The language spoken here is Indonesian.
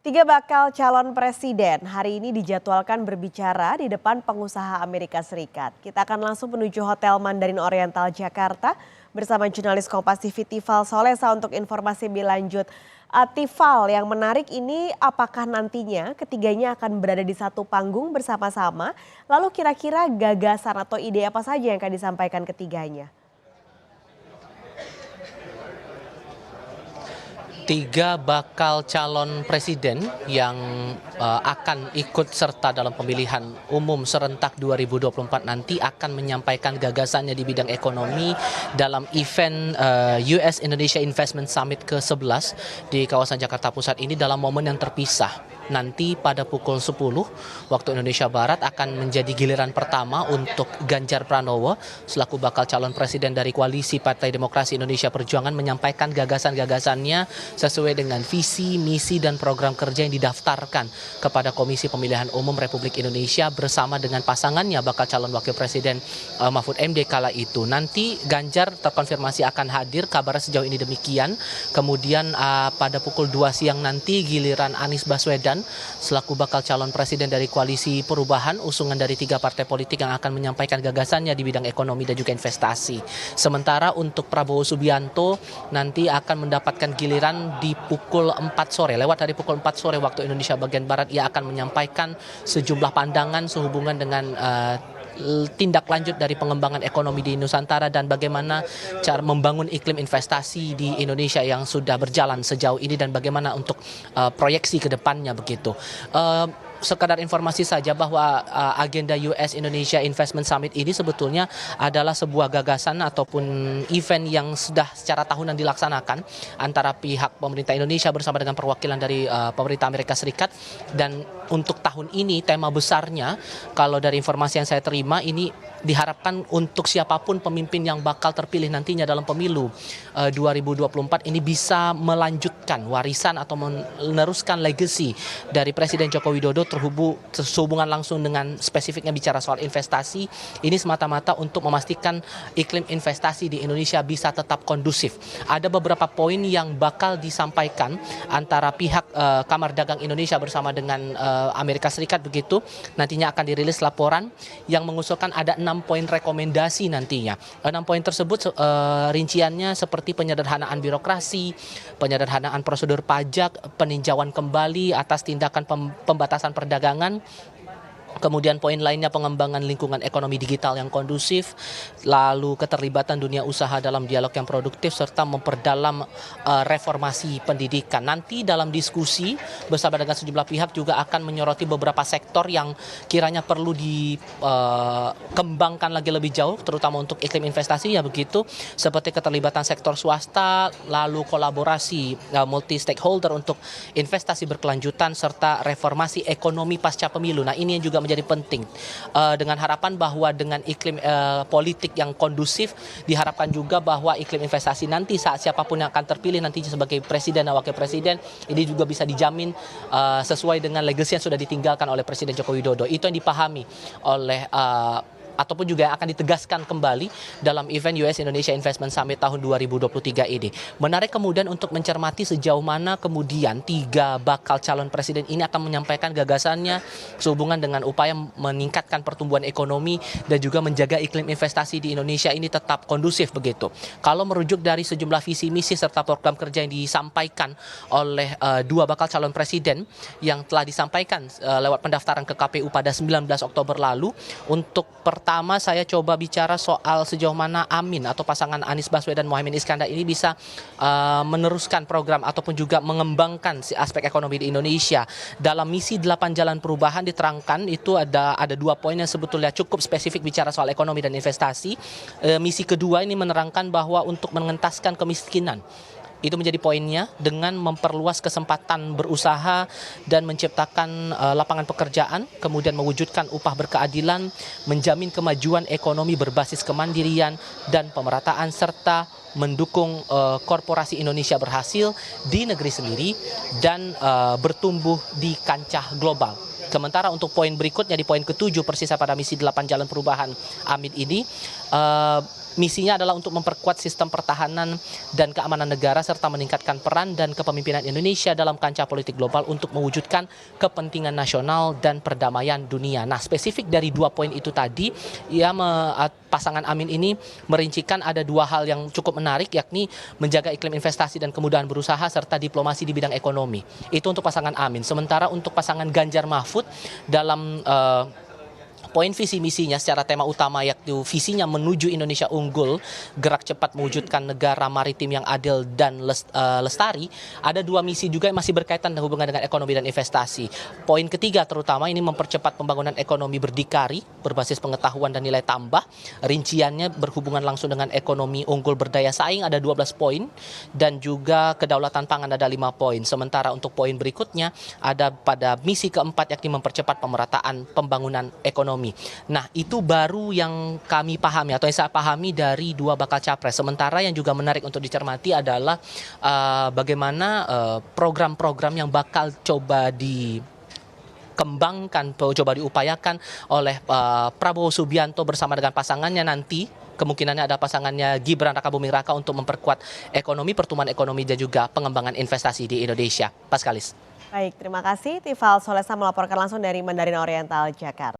Tiga bakal calon presiden hari ini dijadwalkan berbicara di depan pengusaha Amerika Serikat. Kita akan langsung menuju Hotel Mandarin Oriental Jakarta bersama jurnalis Kompas TV Tifal Solesa untuk informasi lebih lanjut. Tifal, yang menarik ini apakah nantinya ketiganya akan berada di satu panggung bersama-sama? Lalu kira-kira gagasan atau ide apa saja yang akan disampaikan ketiganya? Tiga bakal calon presiden yang akan ikut serta dalam pemilihan umum serentak 2024 nanti akan menyampaikan gagasannya di bidang ekonomi dalam event US Indonesia Investment Summit ke-11 di kawasan Jakarta Pusat ini dalam momen yang terpisah. Nanti pada pukul 10 waktu Indonesia Barat akan menjadi giliran pertama untuk Ganjar Pranowo selaku bakal calon presiden dari koalisi Partai Demokrasi Indonesia Perjuangan menyampaikan gagasan-gagasannya sesuai dengan visi, misi, dan program kerja yang didaftarkan kepada Komisi Pemilihan Umum Republik Indonesia bersama dengan pasangannya bakal calon wakil presiden Mahfud MD kala itu. Nanti Ganjar terkonfirmasi akan hadir, kabarnya sejauh ini demikian. Kemudian pada pukul 2 siang nanti giliran Anies Baswedan selaku bakal calon presiden dari koalisi perubahan usungan dari tiga partai politik yang akan menyampaikan gagasannya di bidang ekonomi dan juga investasi. Sementara untuk Prabowo Subianto nanti akan mendapatkan giliran di pukul 4 sore. Lewat dari pukul 4 sore waktu Indonesia bagian Barat, ia akan menyampaikan sejumlah pandangan sehubungan dengan tindak lanjut dari pengembangan ekonomi di Nusantara dan bagaimana cara membangun iklim investasi di Indonesia yang sudah berjalan sejauh ini dan bagaimana untuk proyeksi ke depannya begitu. Sekadar informasi saja bahwa agenda US Indonesia Investment Summit ini sebetulnya adalah sebuah gagasan ataupun event yang sudah secara tahunan dilaksanakan antara pihak pemerintah Indonesia bersama dengan perwakilan dari pemerintah Amerika Serikat. Dan untuk tahun ini tema besarnya, kalau dari informasi yang saya terima, ini diharapkan untuk siapapun pemimpin yang bakal terpilih nantinya dalam pemilu 2024 ini bisa melanjutkan warisan atau meneruskan legacy dari Presiden Joko Widodo sehubungan langsung dengan spesifiknya bicara soal investasi. Ini semata-mata untuk memastikan iklim investasi di Indonesia bisa tetap kondusif. Ada beberapa poin yang bakal disampaikan antara pihak Kamar Dagang Indonesia bersama dengan Amerika Serikat begitu. Nantinya akan dirilis laporan yang mengusulkan ada 6 poin rekomendasi nantinya. 6 poin tersebut rinciannya seperti penyederhanaan birokrasi, penyederhanaan prosedur pajak, peninjauan kembali atas tindakan pembatasan perdagangan. Kemudian poin lainnya pengembangan lingkungan ekonomi digital yang kondusif, lalu keterlibatan dunia usaha dalam dialog yang produktif, serta memperdalam reformasi pendidikan. Nanti dalam diskusi bersama dengan sejumlah pihak juga akan menyoroti beberapa sektor yang kiranya perlu dikembangkan lagi lebih jauh, terutama untuk iklim investasi ya begitu, seperti keterlibatan sektor swasta, lalu kolaborasi multi stakeholder untuk investasi berkelanjutan, serta reformasi ekonomi pasca pemilu. Nah, ini yang juga menjadi penting dengan harapan bahwa dengan iklim politik yang kondusif diharapkan juga bahwa iklim investasi nanti saat siapapun yang akan terpilih nantinya sebagai presiden dan wakil presiden ini juga bisa dijamin sesuai dengan legasi yang sudah ditinggalkan oleh Presiden Joko Widodo. Itu yang dipahami oleh ataupun juga yang akan ditegaskan kembali dalam event US Indonesia Investment Summit tahun 2023 ini. Menarik kemudian untuk mencermati sejauh mana kemudian tiga bakal calon presiden ini akan menyampaikan gagasannya sehubungan dengan upaya meningkatkan pertumbuhan ekonomi dan juga menjaga iklim investasi di Indonesia ini tetap kondusif begitu. Kalau merujuk dari sejumlah visi misi serta program kerja yang disampaikan oleh dua bakal calon presiden yang telah disampaikan lewat pendaftaran ke KPU pada 19 Oktober lalu, untuk pertama saya coba bicara soal sejauh mana Amin atau pasangan Anies Baswedan Mohaimin Iskandar ini bisa meneruskan program ataupun juga mengembangkan si aspek ekonomi di Indonesia. Dalam misi 8 jalan perubahan diterangkan itu ada 2 poin yang sebetulnya cukup spesifik bicara soal ekonomi dan investasi. Misi kedua ini menerangkan bahwa untuk mengentaskan kemiskinan, itu menjadi poinnya dengan memperluas kesempatan berusaha dan menciptakan lapangan pekerjaan, kemudian mewujudkan upah berkeadilan, menjamin kemajuan ekonomi berbasis kemandirian dan pemerataan, serta mendukung korporasi Indonesia berhasil di negeri sendiri dan bertumbuh di kancah global. Sementara untuk poin berikutnya di poin ke-7 persisa pada misi 8 jalan perubahan Amin ini, Misinya adalah untuk memperkuat sistem pertahanan dan keamanan negara serta meningkatkan peran dan kepemimpinan Indonesia dalam kancah politik global untuk mewujudkan kepentingan nasional dan perdamaian dunia. Nah, spesifik dari 2 poin itu tadi, pasangan Amin ini merincikan ada 2 hal yang cukup menarik, yakni menjaga iklim investasi dan kemudahan berusaha serta diplomasi di bidang ekonomi. Itu untuk pasangan Amin. Sementara untuk pasangan Ganjar Mahfud dalam poin visi misinya secara tema utama, yaitu visinya menuju Indonesia unggul, gerak cepat mewujudkan negara maritim yang adil dan lestari. Ada 2 misi juga yang masih berkaitan dan hubungan dengan ekonomi dan investasi. Poin ketiga terutama ini mempercepat pembangunan ekonomi berdikari, berbasis pengetahuan dan nilai tambah. Rinciannya berhubungan langsung dengan ekonomi unggul berdaya saing ada 12 poin, dan juga kedaulatan pangan ada 5 poin. Sementara untuk poin berikutnya ada pada misi keempat, yakni mempercepat pemerataan pembangunan ekonomi. Nah, itu baru yang kami pahami atau yang saya pahami dari 2 bakal capres. Sementara yang juga menarik untuk dicermati adalah bagaimana program-program yang bakal coba dikembangkan, coba diupayakan oleh Prabowo Subianto bersama dengan pasangannya nanti. Kemungkinannya ada pasangannya Gibran Rakabuming Raka untuk memperkuat ekonomi, pertumbuhan ekonomi dan juga pengembangan investasi di Indonesia. Paskalis. Baik, terima kasih Tifal Solesa melaporkan langsung dari Mandarin Oriental, Jakarta.